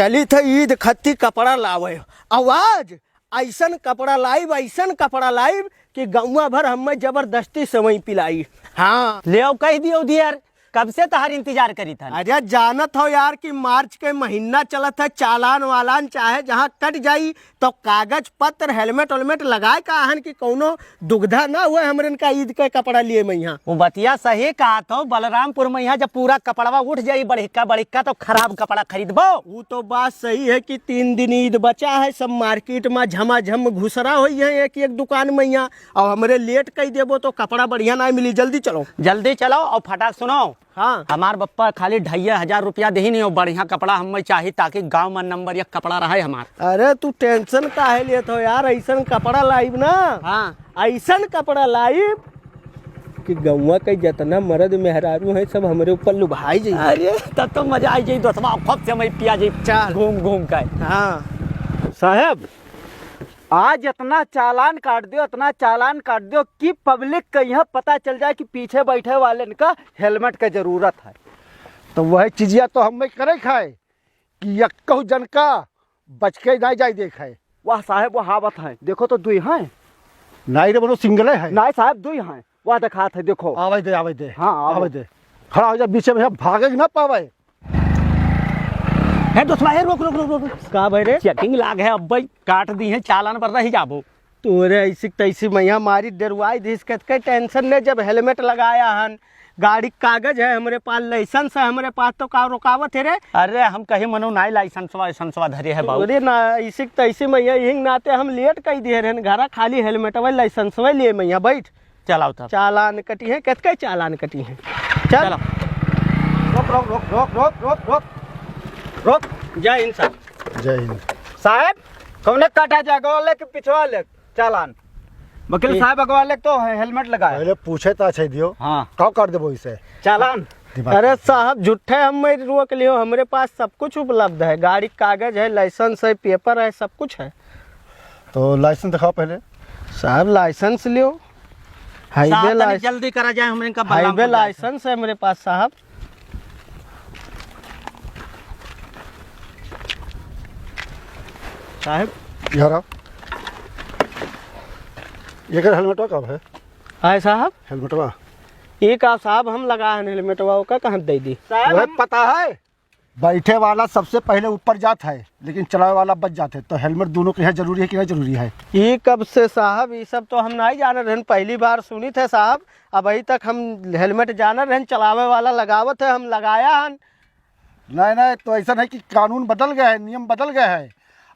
चली थे ईद खत्ती कपड़ा लावे आवाज ऐसन कपड़ा लाइब कि गौवा भर हमें जबरदस्ती समय पिलाई। हाँ ले आओ कह दियो यार, कब से तहार इंतजार करी था। अरे जानत हो यार कि मार्च के महीना चलत है, चालान वालान चाहे जहाँ कट जाई तो कागज पत्र हेलमेट वेलमेट लगाए का हन कि कोनो दुविधा ना हुए हमरे का ईद के कपड़ा लिए मैं यहाँ। वो बतिया सही कहा तो बलरामपुर में यहाँ जब पूरा कपड़वा उठ जाई बड़िक्का तो खराब कपड़ा खरीदबो। वो तो बात सही है कि 3 दिन ईद बचा है, सब मार्केट में झमाझम घुसरा हुई है एक एक दुकान में यहाँ, और हमरे लेट कही देबो तो कपड़ा बढ़िया ना मिली। जल्दी चलो और फटाक सुनो। हाँ हमार बप्पा खाली 2500 रुपया दे ही नहीं हो, बढ़िया कपड़ा हमें चाहिए ताकि गांव में नंबर 1 कपड़ा रहे हमार। अरे तू टेंशन काहे लेत हो यार, ऐसन कपड़ा लाइब ना। हाँ ऐसन कपड़ा लाइब कि गौवा के जितना मर्द मेहरारू है सब हमरे ऊपर लुभाई जाई। अरे तब तो मजा आई जाई, दोस्तवा खूब से मैं पिया जाई चल घूम के। हाँ साहब आज इतना चालान काट दियो कि पब्लिक का यहाँ पता चल जाए कि पीछे बैठे वाले का हेलमेट का जरूरत है। तो वह चीजिया तो हमें करे खाए कि यक्कहु जन का बच के नहीं जाए देखे। वाह साहब वो हावत है, देखो तो दुई हैं। नहीं रे बनो सिंगले है। नहीं साहब दुई हैं, वह दिखात है देखो। आवे दे हाँ आवे दे, खड़ा हो जा बीचे में, भागे ना पावे। है दोस्तवा रोक का भाई रे चेकिंग लाग है, अब भाई काट दी है चालान पर रही जाबो। तोरे ऐसी तैसी मैया मारी डरवाई दिस के टेंशन ने जब हेलमेट लगाया हन, गाड़ी कागज है हमरे पास, लाइसेंस है हमरे पास, तो का रुकावट है रे। अरे हम कहीं मनो नहीं लाइसेंसवा धरे है बाबू। अरे ना ऐसी तैसी मैया यही नाते हम लेट कही दे रहे घरा, खाली हेलमेट व लाइसेंस वे लिए मैया बैठ। चलाओ तब चालान कटी है, कतके चालान कटी है। चल रोक। जय हिंद साहब। जय हिंद साहब कौन काटा जाए, अगवा ले कि पिछवा ले चालान? वकील साहब अगवा ले तो हेलमेट लगाए। पहले पूछे तो अच्छा दियो। हाँ कब कर देबो इसे चालान? अरे साहब झूठे हम रोक लियो, हमरे पास सब कुछ उपलब्ध है, गाड़ी कागज है, लाइसेंस है, पेपर है, सब कुछ है। तो लाइसेंस दिखाओ पहले। साहब लाइसेंस लियो, हाईवे लाइसेंस, जल्दी करा जाए हमरे का हाईवे लाइसेंस है मेरे पास साहब। साहब यार ये कर हेलमेटवा कब है? हाय साहब हेलमेटवा एक आप साहब हम लगा है हेलमेटवा का कहाँ दे दी। वह पता है, बैठे वाला सबसे पहले ऊपर जाता है लेकिन चलाने वाला बच जाते हैं। तो हेलमेट दोनों के यहाँ जरूरी है कि नहीं जरूरी है? ये कब से साहब, ये सब तो हम नहीं जान रहे, पहली बार सुनी थे साहब। अब अभी तक हम हेलमेट जान रहे, चलावे वाला लगावत है, हम लगाया हन। नहीं तो ऐसा नहीं कि कानून बदल गया है, नियम बदल गया है,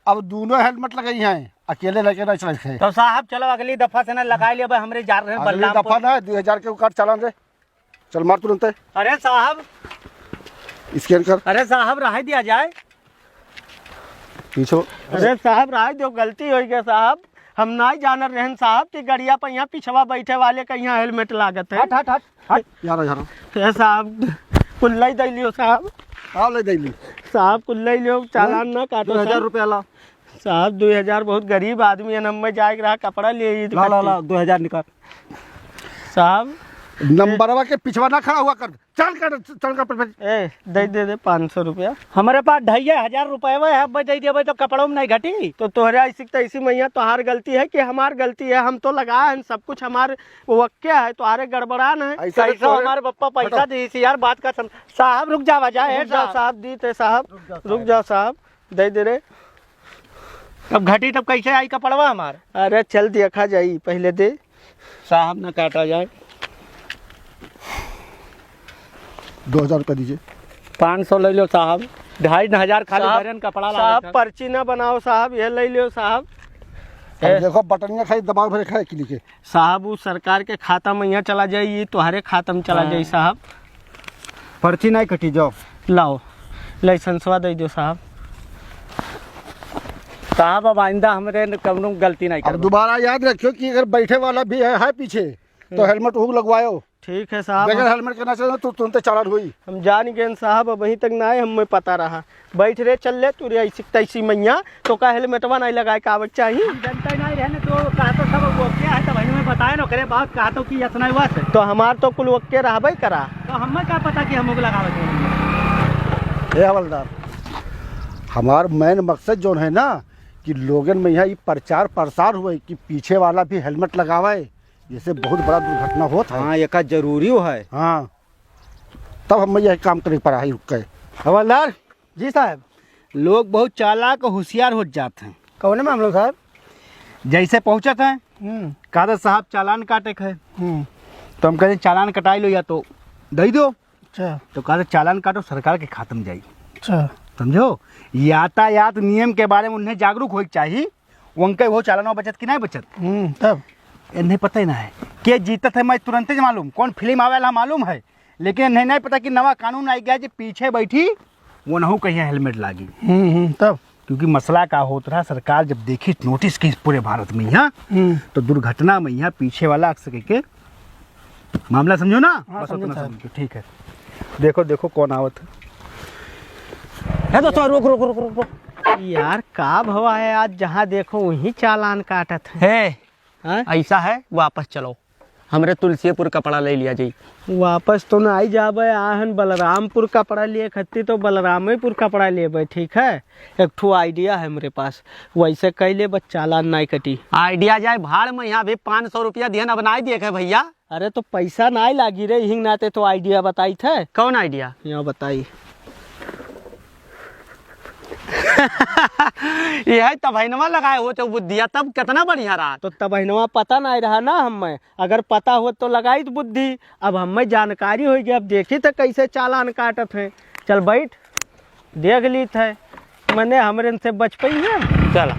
अब दोनों हेलमेट लगाई हैं, अकेले लेके नहीं चले। तो साहब चलो अगली दफा से ना लगा लिया भाई, हमरे जा रहे हैं अगली दफा ना 2000 के ऊपर चालान रे, चल मार तुरंत। अरे साहब स्कैन कर। अरे साहब राह दिया जाए पीछो। अरे साहब राय दो, गलती हो गया साहब, हम नहीं जान रहे साहब कि गड़िया पर यहाँ पिछवा बैठे वाले का यहाँ हेलमेट लागत है। हट यार साहब कुल्ला दे लियो साहब। आओ ले दे ली साहब कुल्ला लियो, चालान ना काटो। 2000 रुपया ला। साहब 2000 बहुत गरीब आदमी है, नम्बर जाए रहा कपड़ा ले ला 2000 निकाल। साहब नंबरवा के पिछवा ना खड़ा हुआ कर, चल कर ए दे 500 रुपया। हमारे पास 2500 रुपये है, दे दिए तो कपड़ों में नहीं घटी। तो तोहरे ऐसी तैसी मैया तोहार गलती है कि हमार गलती है? हम तो लगाए हैं, सब कुछ हमारे वक्के है, तुम्हारे गड़बड़ान है। ऐसा हमारे पप्पा पैसा दी थी यार, बात का साहब रुक जा वजह साहब दी थे साहब, रुक जाओ साहब, दे रे। अब घटी तब कैसे आई कपड़वा हमार? अरे चल देखा जाई, पहले दे साहब ना काटा जाए। 2000 रुपया दीजिए। 500 ले लो साहब, 2500 खाली भरन कपड़ा साहब पर्ची ना बनाओ साहब, ये ले लो साहब। देखो बटनिया खाली दबाव भरे खाए कि लिखे साहब वो सरकार के खाता में यहाँ चला जाए, ये तुम्हारे खाता में चला जाए साहब। पर्ची नहीं कटी, जाओ लाओ लाइसेंसवा दे दो साहब। साहब अब आइंदा हमरे कौनो गलती नहीं अब कर। दोबारा याद रखियो कि अगर बैठे वाला भी है पीछे तो हेलमेट हुक लगवायो। ठीक है साहब, बगैर हेलमेट के ना चले तो तुरंत चालान हुई। हम जान गए साहब, अब वहीं तक ना है, हमें पता रहा। बैठ रे चल ले तू ऐसी तैसी मैया, तो का हेलमेटवा नहीं लगाए कागज चाहिए। जनता नहीं रहने तो कहा तो सब वो क्या है, तब हमें बताए ना करे बात, कहा तो कि इतना हुआ से तो हमार तो कुल वक्के रहबे करा। तो हमें क्या पता कि हम लोग लगावे। हे हवलदार, हमार मेन मकसद जो है ना कि लोगन में यहाँ ये प्रचार प्रसार हुए कि पीछे वाला भी हेलमेट लगावे, जैसे बहुत बड़ा दुर्घटना होता है। हाँ ये का जरूरी हो है। हाँ, तब हम यह काम करने पर आई रुक गए। हवलदार, जी साहब। लोग बहुत चालाक और होशियार हो जाते हैं। कौन है मामलो साहब? जैसे पहुंचत हैं कागज साहब चालान काटे है, तो हम कहते चालान कटाई लो या तो दे दो, अच्छा तो कहते चालान काटो सरकार के खात्म जाई। अच्छा। समझो, यातायात नियम के बारे में उन्हें जागरूक हो चाहिए। उनके वो चालान बचत कि नहीं बचत, तब इन्हें पता ही ना है के जीतत है। मैं तुरंत ही मालूम कौन फिल्म आवेला मालूम है, लेकिन इन्हें नहीं पता कि नवा कानून आई गया जो पीछे बैठी वो नहू कहीं हेलमेट लागी। तब क्योंकि मसला का होता रहा, सरकार जब देखी नोटिस की पूरे भारत में यहाँ, तो दुर्घटना में यहाँ पीछे वाला अक्सर के मामला समझो ना। बस उतना समझो, ठीक है। देखो देखो कौन आवत है दोस्तों, रुक रुक रुक रुक रुक। यार का भवा है, आज जहाँ देखो वहीं चालान काटत है। हाँ? ऐसा है, वापस चलो, हमरे तुलसीपुर कपड़ा ले लिया जी। वापस तो ना आई जाबे, आहन बलरामपुर कपड़ा लिए खत्ती तो बलरामपुर कपड़ा लेबे, ठीक है। एक ठो आइडिया है मेरे पास, वैसे कैले बस चालान नहीं कटी। आइडिया जाए भाड़ में, यहाँ भी 500 रुपया दिहन अब नहीं देखे भैया। अरे तो पैसा नहीं लागी रे, हिंग नाते तो आइडिया बताई थे। कौन आइडिया? यहाँ बताई। ये है तबहिनवा लगाए हो तो बुद्धिया, तब कितना बढ़िया रहा। तो तबहिनवा पता नहीं रहा ना हमें, अगर पता हो तो लगाई तो बुद्धि। अब हमें जानकारी हो गई, अब देखी तो कैसे चालान काटत है। चल बैठ, देख ली थे मैंने, हमरे से बच पाई है। चला,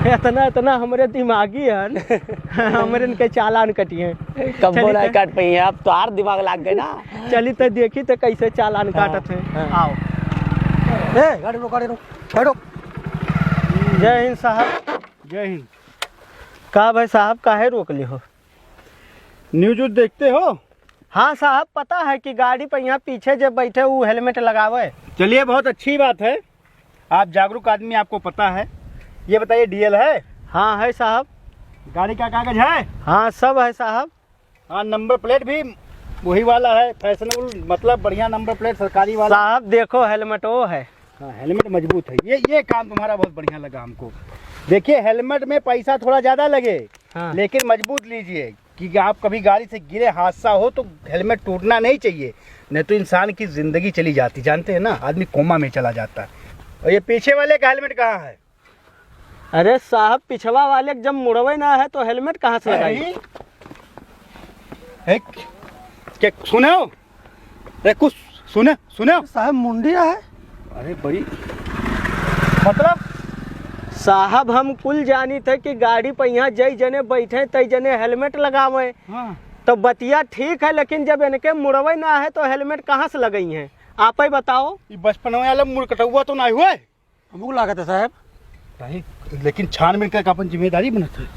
इतना इतना हमारे दिमागी है हमारे के चालान कटिए। कब बोला काट पाई है, अब तो आर दिमाग लाग गए ना। चली तो देखी तो कैसे चालान काटत है। आओ, गाड़ी रोक बैठो। जय हिंद साहब। जय हिंद। का भाई साहब काहे रोक ली हो? न्यूज देखते हो? हाँ साहब, पता है कि गाड़ी पर यहाँ पीछे जब बैठे वो हेलमेट लगावे। चलिए, बहुत अच्छी बात है, आप जागरूक आदमी, आपको पता है। ये बताइए डीएल है? हाँ है साहब। गाड़ी का कागज है? हाँ सब है साहब। हाँ, नंबर प्लेट भी वही वाला है, फैशनेबल, मतलब बढ़िया नंबर प्लेट सरकारी वाला। साहब देखो हेलमेट वो है। हाँ, हेलमेट मजबूत है। ये काम तुम्हारा बहुत बढ़िया लगा हमको। देखिए, हेलमेट में पैसा थोड़ा ज़्यादा लगे, हाँ। लेकिन मजबूत लीजिए कि आप कभी गाड़ी से गिरे, हादसा हो तो हेलमेट टूटना नहीं चाहिए, नहीं तो इंसान की ज़िंदगी चली जाती, जानते हैं ना, आदमी कोमा में चला जाता है। और ये पीछे वाले का हेलमेट कहाँ है? अरे साहब, पिछवा वाले जब मुड़वे ना है तो हेलमेट कहाँ से लगाई? क्या सुने हो? अरे कुछ सुने हो? साहब मुंडिया है। अरे बड़ी मतलब साहब हम कुल जानी थे कि गाड़ी पर यहाँ जय जने बैठे तय जने हेलमेट लगावे। हाँ। तो बतिया ठीक है, लेकिन जब इनके मुड़वे ना है तो हेलमेट कहाँ से लगई है, आप ही बताओ। ये बचपन वाला मुड़ कटुआ तो नहीं हुआ है? हमको लागत है साहब। नहीं, लेकिन छानबीन करके अपन जिम्मेदारी बनते है,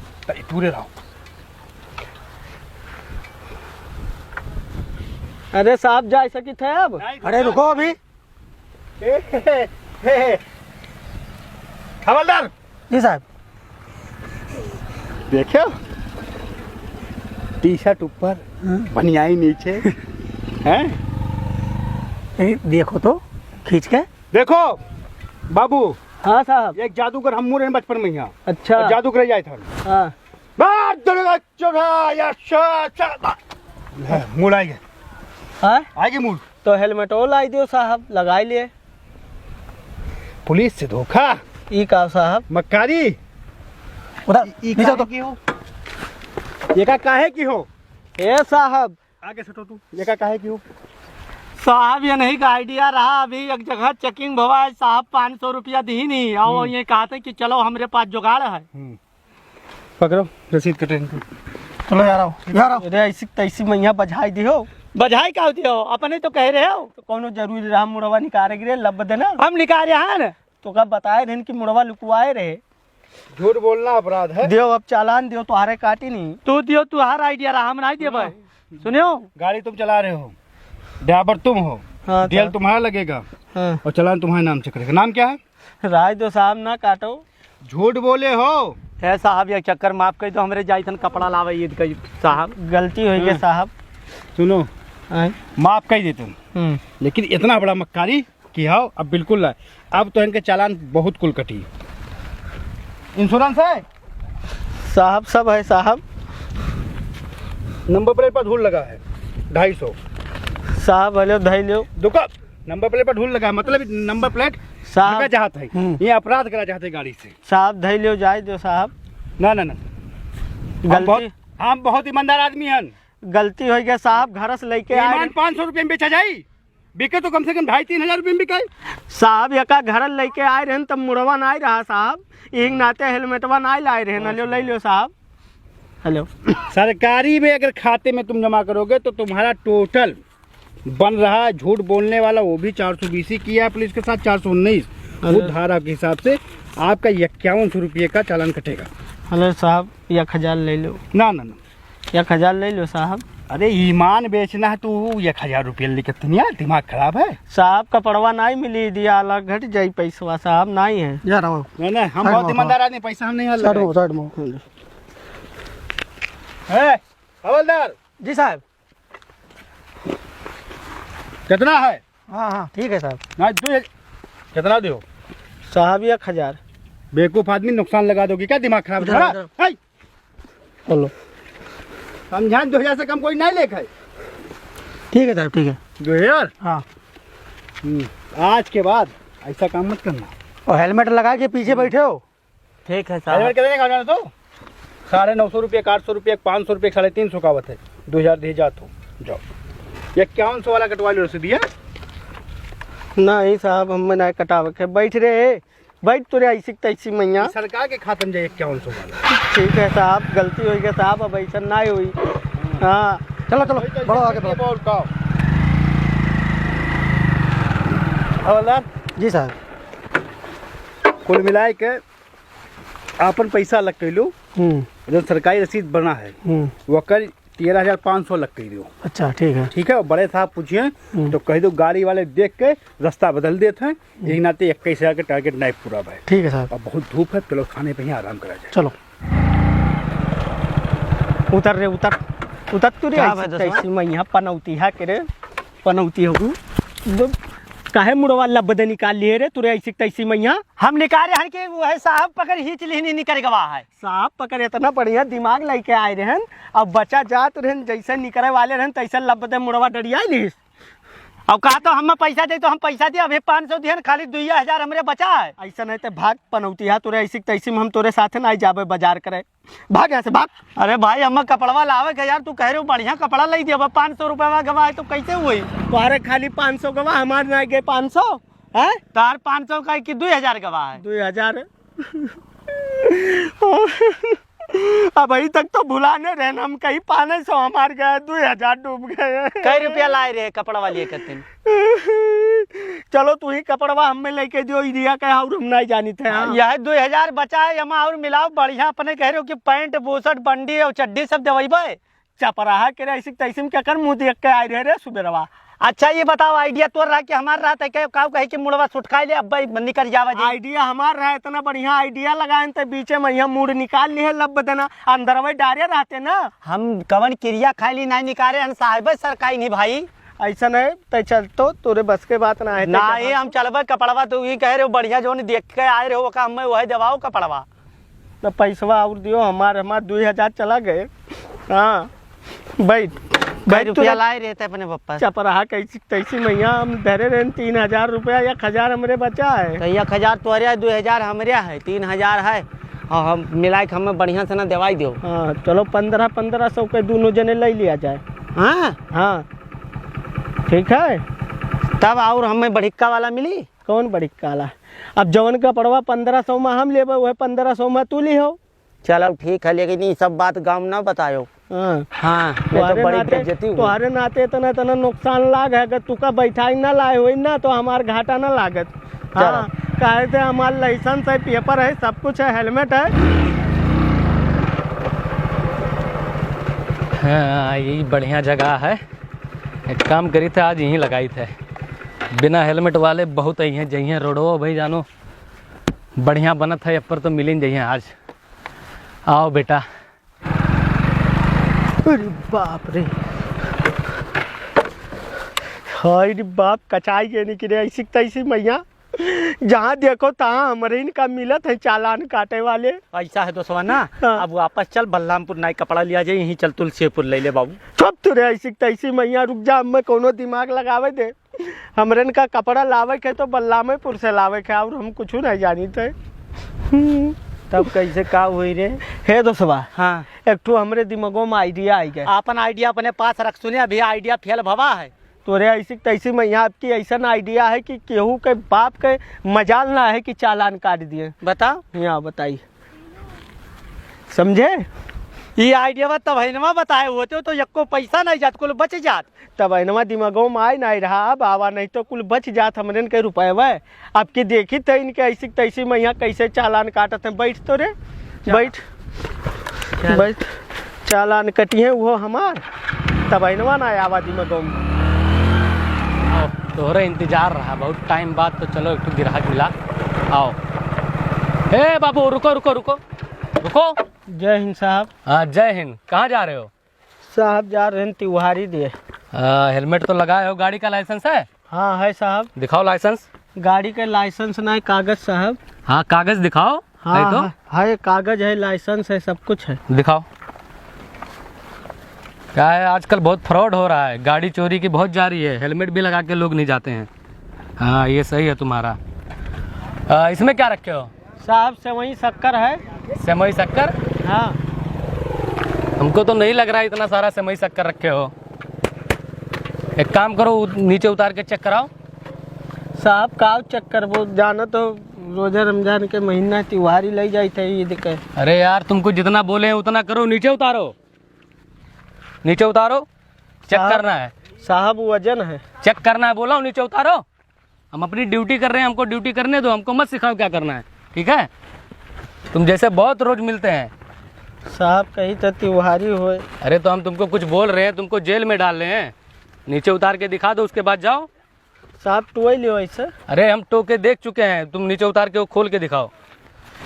पूरे रहो। अरे साहब जा सकी थे अब। अरे रुको अभी। हवलदार जी साहब। देखो, टी शर्ट ऊपर, बनियाई नीचे हैं। देखो तो खींच के देखो बाबू, हाँ साहब। एक जादूगर हम मुरे बचपन में यहाँ। अच्छा। और जादूगर जाए था। हाँ। मूड आएगा, हाँ? आएगी मूड। तो हेलमेट वो लाई दियो साहब, लगाई लिए। पुलिस से धोखा, ई का साहब मक्कारी। उधर नीचे तो की हो, ये का काहे की हो? ए साहब, आगे सटो तू, ये का काहे की हो? साहब ये नहीं का आइडिया रहा, अभी एक जगह चेकिंग भवा है साहब, 500 रुपया दी नहीं, और ये कहा था कि चलो हमारे पास जुगाड़ है। पकड़ो रसीद कटे। चलो यार आओ, यार आओ। अरे ऐसी तैसी मैया बजाई दियो। बधाई का होती हो, अपने तो कह रहे हो। तो कौनो जरूरी रहा मुड़वा निकाले गिरे लब देना, हम निकाल रहे हैं ना। तो कब बताए रहे कि मुड़वा लुकवाए रहे। झूठ बोलना अपराध है। दियो अब चालान दियो, तुम्हारे काटी नहीं। तू दियो, तू हर आइडिया रहा, हम नहीं दिए भाई। सुनियो, गाड़ी तुम चला रहे हो, ड्राइवर तुम हो, हाँ डीएल तुम्हारा लगेगा, हाँ। और चालान तुम्हारे नाम से करेगा। नाम क्या है? राज दो साहब ना काटो। झूठ बोले हो। है साहब ये चक्कर माफ कर दो, हमारे जाइथन कपड़ा लावे ईद का साहब। गलती हो गई साहब। सुनो, हाँ। माफ कर देते, लेकिन इतना बड़ा मक्कारी कि हाँ अब बिल्कुल है, अब तो इनके चालान बहुत कुल कटी। इंश्योरेंस है साहब सब है साहब। नंबर प्लेट पर धूल लगा है 250। साहब हेलो धै लो दुका नंबर प्लेट पर धूल लगा है, मतलब नंबर प्लेट साहब। लगा चाहत है, ये अपराध करा चाहते गाड़ी से। साहब धै लो जाए दो साहब। ना ना ना गलती हम बहुत ईमानदार आदमी हैं। गलती हो गया साहब, घर से लेके आए ईमान 500 रुपये में बेचा जाई, बिके तो कम से कम 2,500-3 हजार रुपये में बिकाई। साहब यका घर लेके आए रहे तब मुड़वा ना रहा साहब, एक नाते हेलमेटवा ना लाए रहे न लो ले लो साहब। हेलो सरकारी में अगर खाते में तुम जमा करोगे तो तुम्हारा टोटल बन रहा है, झूठ बोलने वाला वो भी 420 ही किया है पुलिस के साथ 419 वो धारा के हिसाब से आपका 5100 रुपये का चालान कटेगा। हेलो साहब 1000 ले लो। ना ना ना 1000 ले लो साहब। अरे ईमान बेचना है तो 1000 रुपये लेकर नहीं, दिमाग खराब है साहब कपड़वा नहीं मिली दिया अलग घट जाई पैसवा साहब नहीं है। जा रहा हूँ ना ना हम बहुत ईमानदार आदमी, पैसा हम नहीं हल साइड में है। हवलदार जी साहब। कितना है? हाँ हाँ ठीक है साहब। ना दो कितना दो साहब 1000। बेवकूफ आदमी, नुकसान लगा दोगे क्या, दिमाग खराब है? बोलो समझा 2000 से कम कोई नहीं लेखा है। ठीक है साहब ठीक है। 2000 हाँ आज के बाद ऐसा काम मत करना। और हेलमेट लगा के पीछे बैठे हो। ठीक है साहब। हेलमेट कितने का जाना तो 950 रुपये, 800 रुपये, 500 रुपये, 350 का आवत है। 2000 दे जा तो जाओ। 5100 वाला कटवा लो रसीद है। नहीं साहब हम नहीं कटावे के बैठ रहे, बैठ तुरे ऐसी तैसी मैया। सरकार के खाते में जाए 5100 वाला। ठीक है साहब गलती हो गई साहब, अब ऐसा नहीं हुई। हाँ चलो चलो बढ़ो आगे बढ़ो। बोल का हवलदार जी साहब। कुल मिलाए के आपन पैसा लग कैलू, जो सरकारी रसीद बना है वो कर 13,500 लग कही दो। अच्छा ठीक है। ठीक है, बड़े साहब पूछिए तो कह दो गाड़ी वाले देख के रास्ता बदल देते हैं, यही नाते 21,000 के टारगेट नहीं पूरा है। ठीक है साहब। अब बहुत धूप है, चलो खाने पे ही आराम करा जाए। चलो उतर रे उतर उतर तू रे ऐसी मैया पनौती है के रे पनौती हो काहे मुड़वा लबदे निकाल लिए रे तुरे ऐसी तैसी मैया। हम निकाले हन के वो है साहब पकड़ हिच लिहनी निकल गवा है। साहब पकड़ इतना बढ़िया दिमाग लेके आए रहन, अब बचा जात रहन जैसे निकले वाले रहन तैसे लबदे मुड़वा डरिया लिस। अब कहा तो हम पैसा दे तो हम पैसा दे, अभी 500 दिहन, खाली 2000 हमरे बचा है। ऐसा नहीं तो भाग पनौती है तुरे ऐसी तैसी में हम तोरे साथे नहीं जाबे बाजार करे, भाग यहाँ से भाग। अरे भाई हम कपड़वा लावे के यार, तू कह रहे हो बढ़िया कपड़ा ले दिया, 500 रुपया गवा है तो कैसे हुई? तुम्हारे खाली 500 गवा, हमारे नहीं गए 500 है। तार 500 का कि 2000 गवा है? 2000 अब अभी तक तो भुलाने रहे हम, कहीं 500 हमार गए, 2000 डूब गए। कई रुपया लाए रहे कपड़वा लिए करते? चलो तू ही कपड़वा हमें लेके जो दिया कहे और हम नहीं जानी थे। यह 2000 बचा है, हम और मिलाओ बढ़िया। अपने कह रहे हो कि पैंट बोसट बंडी और चड्डी सब देवे चपराहा के ऐसी तैसी में क्या कर मुँह देख के आए रहे सुबेरवा। अच्छा ये बताओ आइडिया तोर रहा कि हमार रहा था क्या कहे कि मुड़वा सुटकाई ले अब भाई निकल जावा जी। आइडिया हमार रहा, इतना बढ़िया आइडिया लगाए तो बीचे में यहाँ मूड निकाल लिए लब देना, अंदर वही डारे रहते ना। हम कवन क्रिया खाई ली नहीं निकाले हम साहिब सरकारी नहीं भाई। ऐसा नहीं तो चलतो तोरे बस के बात ना है ना ये हम चलबे कपड़वा तो ये कह रहे हो बढ़िया जो देख के आए रहे हो का हमें वही दवाओ कपड़वा तो पैसवा और दियो हमार 2000 चला गए। हाँ बैठ बैठ रुपया लाए रहते अपने पप्पा। चपराहा कैसी तैसी मैया हम धरे रहे 3000 रुपया, 1000 हमरे बचा है। तो 1000 तोरे है, 2000 हमरे है, 3000 है और हम मिलाए के हमें बढ़िया से ना दवाई दो। हाँ चलो 1500 के दोनों जने ले लिया जाए। हाँ हाँ ठीक है। तब और हमें बड़िक्का वाला मिली? कौन बड़िक्का वाला? अब जवन का पड़वा 1500 में हम लेबे, वह 1500 में तू ली हो। चलो ठीक है, लेकिन ये सब बात गाँव ना बतायो। हाँ तुम्हारे नाते इतना इतना नुकसान लाग है, अगर तुका बैठाई ना लाए हुई ना तो हमार घाटा ना लागत। हाँ कहे थे हमारे लाइसेंस है, पेपर है, सब कुछ है, हेलमेट है। हाँ यही बढ़िया जगह है, एक काम करी थे आज यहीं लगाई थे। बिना हेलमेट वाले बहुत ही हैं जइए रोडो भाई जानो बढ़िया बनत है, पर तो मिल जाइए आज। आओ बेटा। अरे बाप रे हाय रे बाप कचाई के नहीं करे ऐसी तैसी मैया जहाँ देखो तहाँ हमारे इनका मिलत है चालान काटे वाले। ऐसा है दोस्तवा ना, हाँ। अब वापस चल बलरामपुर नाई कपड़ा लिया जाए, यहीं चल तुलसीपुर ले ले बाबू। चुप तुरे ऐसी तैसी मैया, रुक जा, हमें कोनो दिमाग लगावे दे। हमरन का कपड़ा लावे के तो बलरामपुर से लावे के, और हम कुछ नहीं जानी थे। तब कैसे का हुई रे? हे दोस्तवा, हाँ, एक तो हमरे दिमागों में आइडिया आई गया। अपन आइडिया अपने पास रख, सुने अभी आइडिया फेल भवा है। तोरे ऐसी तैसी मैया आपकी ऐसा आइडिया है कि केहू के बाप के मजाल ना है कि चालान काट दिए। बता, यहाँ बताइए, समझे? ये आइडिया तब है बताए होते तो यक्को पैसा नहीं जात, कुल बच जात। तब इनवा दिमागों में आए नहीं रहा, बाबा नहीं तो कुल बच जात हमरन के रुपए वह। आपकी देखी थे इनके ऐसी तैसी मैया कैसे चालान काटत हैं। बैठ तो रे, बैठ बैठ, चालान कटिए वो हमार, तब इनवा ना आवा दिमागों में। तोहरे इंतजार रहा बहुत टाइम बाद, तो चलो एक तो ग्राहक मिला। आओ, ए बाबू रुको रुको रुको रुको। जय हिंद साहब। हाँ जय हिंद। कहाँ जा रहे हो? साहब जा रहे हैं त्योहारी दिए। हेलमेट तो लगाए हो, गाड़ी का लाइसेंस है? हाँ है साहब। दिखाओ लाइसेंस। गाड़ी के लाइसेंस ना है, कागज साहब। हाँ कागज दिखाओ। हाँ नहीं तो हाँ, है कागज है, लाइसेंस है, सब कुछ है। दिखाओ। क्या है आजकल बहुत फ्रॉड हो रहा है, गाड़ी चोरी की बहुत जा रही है, हेलमेट भी लगा के लोग नहीं जाते हैं। हाँ ये सही है तुम्हारा। इसमें क्या रखे हो? साहब सेवई शक्कर है। सेमई शक्कर? हाँ। हमको तो नहीं लग रहा है इतना सारा सेमई शक्कर रखे हो। एक काम करो, नीचे उतार के चेक कराओ। साहब का चक्कर, वो जाना तो रोजा रमजान के महीना त्योहारी ले जाए थे ईद के। अरे यार तुमको जितना बोले हैं उतना करो, नीचे उतारो, नीचे उतारो, चेक साहब- करना है। साहब वजन है। चेक करना है, बोला हूँ नीचे उतारो। हम अपनी ड्यूटी कर रहे हैं, हमको ड्यूटी करने दो, हमको मत सिखाओ क्या करना है, ठीक है? तुम जैसे बहुत रोज मिलते हैं। साहब कहीं तो त्योहारी हो। अरे तो हम तुमको कुछ बोल रहे हैं, तुमको जेल में डाल रहे हैं। नीचे उतार के दिखा दो, उसके बाद जाओ। साहब टोई लियो ऐसे। अरे हम टोके देख चुके हैं, तुम नीचे उतार के वो खोल के दिखाओ।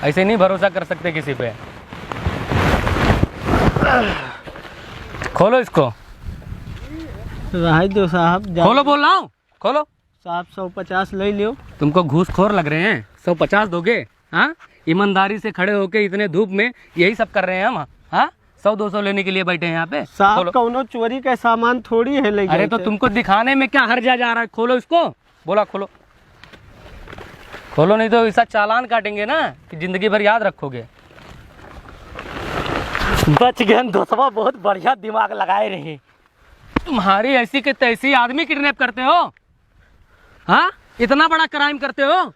ऐसे नहीं भरोसा कर सकते किसी पे। खोलो इसको, रह दो साहब। खोलो बोल रहा हूँ, खोलो। साहब 150 ले लियो। तुमको घूसखोर लग रहे हैं, 150 दोगे? हाँ ईमानदारी से खड़े होके इतने धूप में यही सब कर रहे हैं हम। हाँ 100-200 लेने के लिए बैठे हैं यहाँ पे। साहब खोलो। कौनो चोरी का सामान थोड़ी है ले अरे तो तुमको दिखाने में क्या हर्जा जा रहा है, खोलो इसको। बोला खोलो, खोलो नहीं तो ऐसा चालान काटेंगे ना कि जिंदगी भर याद रखोगे। बच गए दोस्तवा, बहुत बढ़िया दिमाग लगाए रहे। तुम्हारी ऐसी के तैसी आदमी किडनैप करते हो? हाँ इतना बड़ा क्राइम करते हो?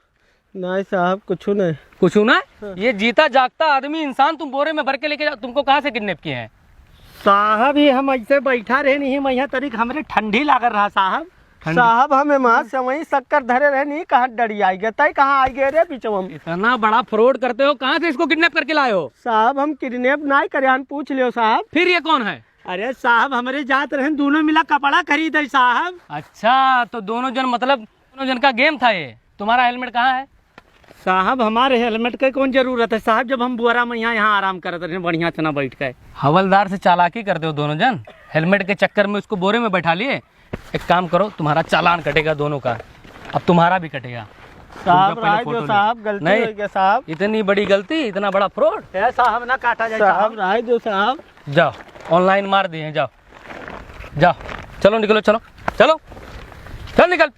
नहीं साहब कुछ नहीं। कुछ ना, ये जीता जागता आदमी इंसान तुम बोरे में भर के लेके तुमको कहाँ से किडनैप किए हैं? साहब ही हम ऐसे बैठा रहे नहीं मैया तरीक, हमरे ठंडी लागल रहा साहब। साहब हमें माँ सेवई शक्कर धरे रहे नहीं, कहाँ डरी आई गए तय, कहाँ आई गए रे पीछे हम। इतना बड़ा फ्रॉड करते हो, कहाँ से इसको किडनैप करके लाए हो? साहब हम किडनैप नहीं करे, हम पूछ लियो साहब। फिर ये कौन है? अरे साहब हमारे जात रहे, दोनों मिला कपड़ा खरीदे साहब। अच्छा तो दोनों जन, मतलब दोनों जन का गेम था ये। तुम्हारा हेलमेट कहाँ है? साहब हमारे हेलमेट की कौन जरूरत है साहब, जब हम बुआरा में यहाँ आराम करते रहे बढ़िया से ना बैठ के। हवलदार से चालाकी करते हो दोनों जन, हेलमेट के चक्कर में उसको बोरे में बैठा लिए। एक काम करो, तुम्हारा चालान कटेगा दोनों का, अब तुम्हारा भी कटेगा। साहब पहले राय फोटो दो ले। साहब, गलती नहीं। हो गया साहब। इतनी बड़ी गलती, इतना बड़ा फ्रॉड। साहब ना काटा जाए साहब राय दो साहब। जाओ ऑनलाइन मार दिए हैं, जाओ जाओ, चलो निकलो, चलो चलो चल निकल।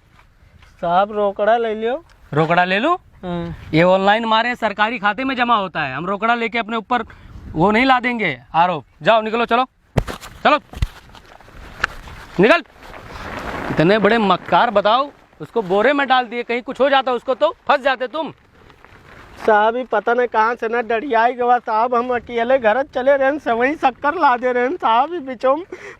साहब रोकड़ा ले लियो। रोकड़ा ले लूं? हाँ। ये ऑनलाइन मारे सरकारी खाते में जमा होता है, हम रोकड़ा लेके अपने ऊपर वो नहीं ला देंगे आरोप। जाओ निकलो, चलो चलो निकल। इतने बड़े मक्कार, बताओ उसको बोरे में डाल दिए, कहीं कुछ हो जाता उसको तो फंस जाते तुम। साहब ही पता नहीं कहाँ से ना डरियाई गवा साहब, हम अकेले घर चले रहे सेवई शक्कर ला दे रहे साहब, ही बिचो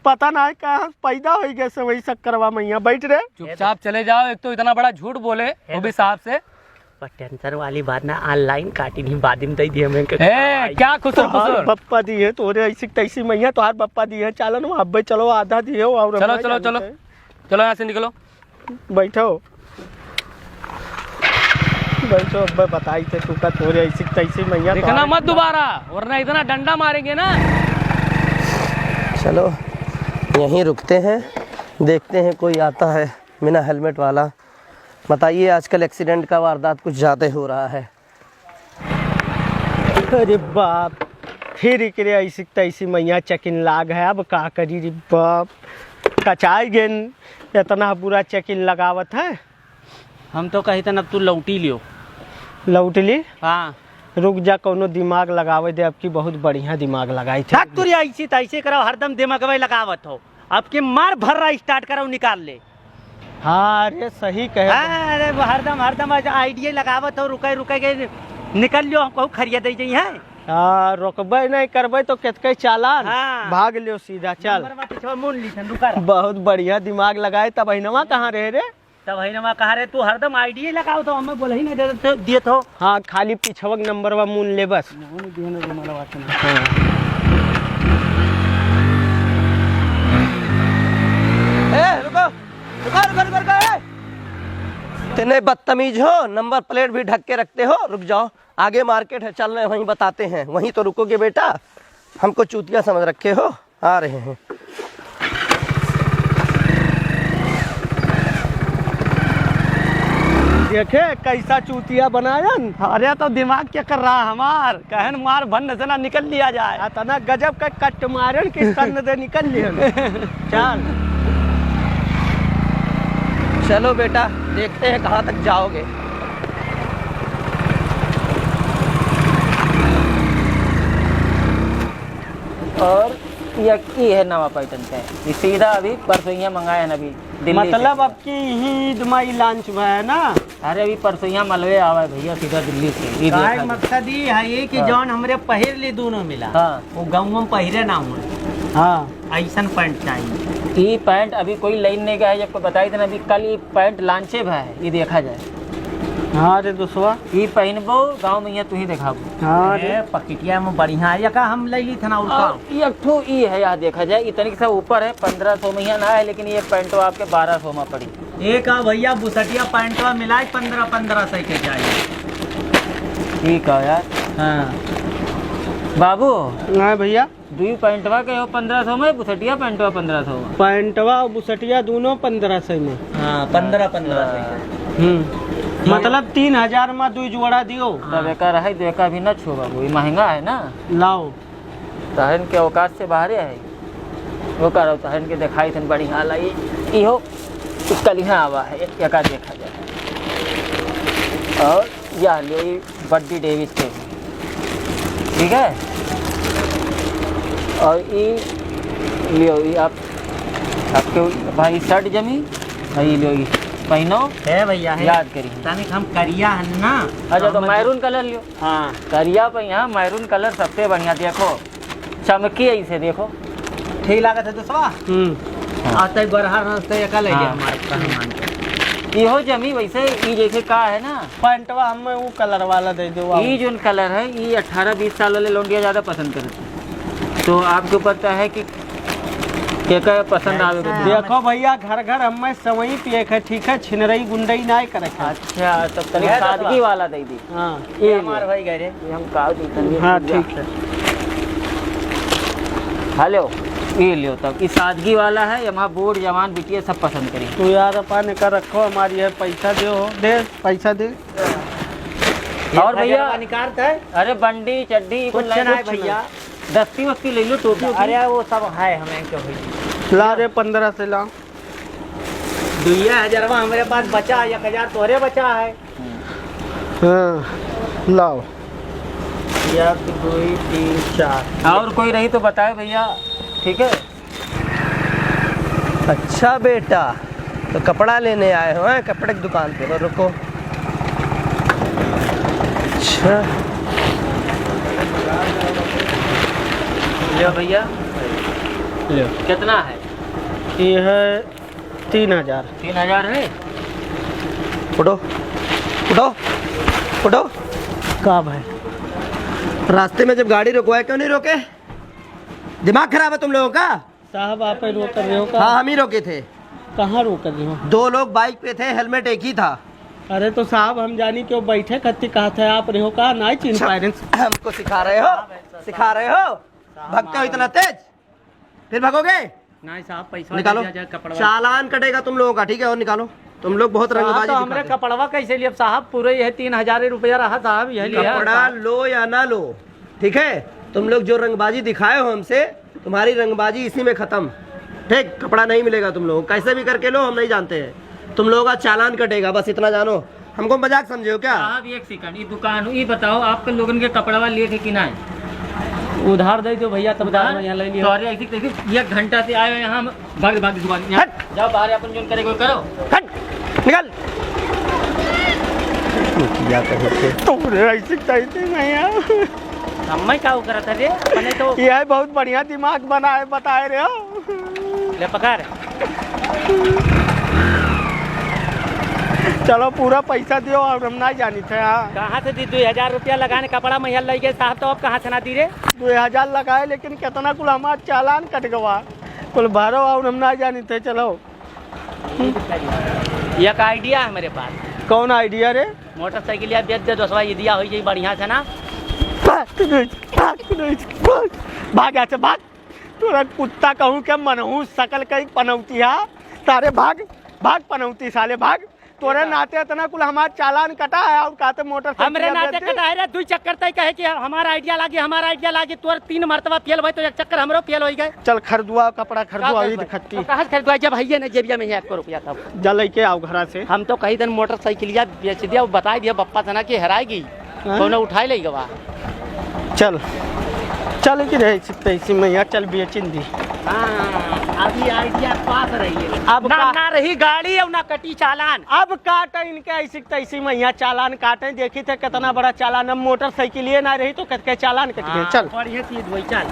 पता नहीं कहाँ पैदा हो गया सेवई शक्करवा मैया। बैठ रहे चुपचाप चले जाओ, एक तो इतना बड़ा झूठ बोले वो भी साहब से। पर टेंशन वाली बात ना, ऑनलाइन काटी नहीं, बाद में दे दिए मैं। क्या खुसर तोहार खुसर। बप्पा दी है तोरे ऐसी तैसी मैया, तोहार बप्पा दी है। चलो ना अब चलो, आधा दिए हो और चलो चलो चलो चलो यहाँ से निकलो। बैठो बैठो, अब बताई थे तू का तोरे ऐसी तैसी मैया। दिखना मत दोबारा, वरना इतना डंडा मारेंगे ना। चलो यहीं रुकते हैं, देखते हैं कोई आता है। बिना हेलमेट वाला। बताइए आजकल एक्सीडेंट का वारदात कुछ ज़्यादा हो रहा है। अरे बाप, फिर एकरे ऐसी तैसी मैया चेकिन लाग है। अब का करी रे बाप, कचाई गेन इतना बुरा चेकिन लगावत है। हम तो कही तन अब तू लौटी लियो। लौट ली, हाँ रुक जा, कोनो दिमाग लगावे दे। अब की बहुत बढ़िया दिमाग लगाई थे। थक तुरी ऐसी तैसे करो, हरदम दिमागवे लगावत हो। अब के मार भर रहा स्टार्ट करो, निकाल ले। हाँ अरे सही कहे। हाँ, अरे हरदम आइडिया लगावत हो, रुके रुके के निकल लियो, हमको खरीद दे है। हाँ, रोकबे नहीं करबे तो केतके चालान। हाँ। भाग लियो सीधा, चल। रुका बहुत बढ़िया दिमाग लगाए। तब अहिनवा कहाँ रहे रे? तब है ना कहा रे तू हरदम आइडिया लगाओ तो हमें बोल ही नहीं दिए तो। हाँ, खाली पिछवक नंबर वा मून ले बस। इतने बदतमीज हो, नंबर प्लेट भी ढक के रखते हो। रुक जाओ, आगे मार्केट है, चल रहे वहीं बताते हैं। वहीं तो रुकोगे बेटा? हमको चूतिया समझ रखे हो। आ रहे हैं। देखे कैसा चूतिया बनाया। अरे तो दिमाग क्या कर रहा हमार, कहन मार भन से ना निकल लिया जाए। तना गजब का कट मारन के सन दे निकल लिहन। चल चलो बेटा, देखते हैं कहाँ तक जाओगे। और ये है नवा पैटर्न का है, ये सीधा अभी परसों मंगाया है अभी दिल्ली मतलब से। अब की ईद माई लॉन्च हुआ है ना। अरे अभी परसों मलवे आवा है भैया, सीधा दिल्ली से। ये देखा जाए। मकसद ये है ये कि जौन हमरे पहिर ले दोनों मिला, हाँ। वो गाँव में पहिरे ना हो। हाँ, ऐसा पैंट चाहिए। ये पैंट अभी कोई लाइन नहीं गया है, जब को बताई थी ना, अभी कल ये पैंट लॉन्चे है, ये देखा जाए। हाँ रे दोस्तवा, ये पहनबो गाँव में, तू ही देखाबो। हाँ रे। अरे पकिटिया में बढ़िया है, यका हम ले ली था ना उसका। ये ठो ये है, यहाँ देखा जाए इतनी से ऊपर है, 1500 में ना है, लेकिन ये पैंट तो आपके 1200 में पड़ी। एक भैया बुसटिया पैंटवा मिला 1500 के चाहिए। ठीक है यार। हाँ बाबू, हाँ भैया, दुई पैंटवा के हो 1500 में, बुसटिया पैंटवा 1500 में। पैंटवा और बुसटिया दोनों 1500 में। हाँ 1500। मतलब 3000 में 2 जोड़ा दियो। तब एका रहे तो एका भी न छो बाबू, ये महंगा है ना। लाओ, तहन के औकात से बाहर है वो करो। तहन के दिखाई थन बड़ी हाल आई इहो कल यहाँ आवा है, एका देखा जाए। और यह लो ये बड्डी डेविस के, ठीक है। और ये लियो, ये आपके भाई शर्ट जमी, ये लियो, ये पहनो है भैया है। याद करी। तनिक हम करिया है ना। अच्छा तो मैरून कलर लियो। हाँ करिया पे यहाँ मैरून कलर सबसे बढ़िया, देखो चमकी ऐसे, देखो ठीक लागत है दोस्तवा। आते बरहर रास्ते एका ले गया हाँ। हमारे सामान के। इहो जमी वैसे, ये जैसे का है ना, पैंटवा हमें वो कलर वाला दे दो। ये जो कलर है, ये 18-20 साल वाले लौंडिया ज़्यादा पसंद करते हैं। तो आपको पता है कि क्या पसंद आवे। देखो भैया, घर घर हमें सवई पिए है, ठीक है, छिनरई गुंडई ना करे। अच्छा तब तनिक सादगी वाला दे दी। हाँ ये हमारे भाई गए रे। ये हम का दी। हाँ ठीक है। हेलो, ये लियो तब, ये सादगी वाला है, यहाँ बोर्ड जवान बिटिया सब पसंद करी। तो यार अपन का रखो, हमारी है, पैसा दे, दे पैसा दे। और भैया निकालता है। अरे बंडी चड्डी कुछ ना है भैया, दस्ती वस्ती ले लो, टोपी। अरे वो सब है हमें क्यों भैया। ला रे 15 से ला। 2000 हमारे पास बचा, 1000 तोहरे बचा है। हाँ लाओ। 1 2 3 4। और कोई रही तो बताए भैया, ठीक है। अच्छा बेटा, तो कपड़ा लेने आए हो हैं कपड़े की दुकान पे? तो रुको। अच्छा लियो भैया, लो, कितना है? ये है 3000। 3000 है। उठो उठो उठो। का भाई, रास्ते में जब गाड़ी रुकवाए क्यों नहीं रोके? दिमाग खराब है तुम लोगों का? साहब आप रोक कर रहे हो का? हाँ हम ही रोके थे। कहाँ रोक रहे हो? 2 लोग बाइक पे थे, हेलमेट एक ही था। अरे तो साहब हम जानी क्यों बैठे कत्ती कहा था आप रहे हो का? ना चिन पेरेंट्स। हमको सिखा रहे हो? सिखा रहे हो? भागते हो इतना तेज, फिर भागोगे? नहीं साहब पैसा निकालो, दे दिया जाए, कपड़वा। चालान कटेगा तुम लोगों का, ठीक है? और निकालो, तुम लोग बहुत साहब रंगबाजी तो हमरे दिखाते हो। कपड़वा कैसे लिए साहब? पूरे यह 3000 रुपया रहा साहब, यह लिया कपड़ा लो या ना लो, ठीक है? तुम लोग जो रंगबाजी दिखाए हो हमसे, तुम्हारी रंगबाजी इसी में खत्म, ठीक? कपड़ा नहीं मिलेगा तुम लोगों को, कैसे भी करके लो, हम नहीं जानते हैं। तुम लोगों का चालान कटेगा, बस इतना जानो। हमको मजाक समझे हो क्या? साहब एक सेकंड, ये दुकान ये बताओ आपके लोगन के कपड़वा लिए थे कि नहीं? उधार दे दो भैया, तब उधार यहाँ ले लियो। सॉरी ऐसी देखिए, 1 घंटा से आए यहाँ भाग भाग दुकान, यहाँ जाओ बाहर, अपन जो करे करो, हट, निकल। क्या कहते तुमरे ऐसे कहते भैया, हमें क्या करा था रे अपने तो। यह बहुत बढ़िया दिमाग बनाए बताए रहे हो। ले पकड़, चलो पूरा पैसा दियो और हम नहीं जानी थे। हाँ, कहाँ से दी? 2000 रुपया लगाने कपड़ा महिया लग गए साहब, तो अब कहाँ से ना दी रे? 2000 लगाए, लेकिन कितना कुल हमारा चालान कट गवा, कुल भरो और हम नहीं जानी थे। चलो, एक आइडिया है मेरे पास। कौन आइडिया रे? मोटरसाइकिल या बेच दे, दोसवा ये दिया हो जाए बढ़िया से ना। भाग ऐसे भाग, तोरा कुत्ता कहूँ क्या मनहू सकल कई पनौती है तारे, भाग भाग पनौती साले भाग। तोरे नाते इतना कुल हमारा चालान कटा है और कहते मोटरसाइकिल हमरे नाते कटा है रे, 2 चक्कर तय कहे कि हमारा आइडिया लागी, तोर 3 मरतबा फेल भाई, तो 1 चक्कर हमरो फेल हो गए। चल खरीदुआ कपड़ा, खरीदुआ ईद खट्टी। कहाँ से खरीदवा? जब भैया ने जेबिया में 1 रुपया तब जल लेके आओ घर से। हम तो कहीं दिन मोटरसाइकिलिया बेच दिया, वो बता दिया बप्पा तना की हराएगी, तो उठाई ले गवा। चल चल कि रहे इसी मैया, चल बेचिन दी। अभी आइडिया पास रही है, अब ना रही गाड़ी और ना कटी चालान। अब काटे इनके ऐसी तैसी मैया चालान काटे, देखी थे कितना बड़ा चालान। अब मोटरसाइकिल ना रही तो कत के चालान कट गए। चल बढ़िया चीज वही, चल।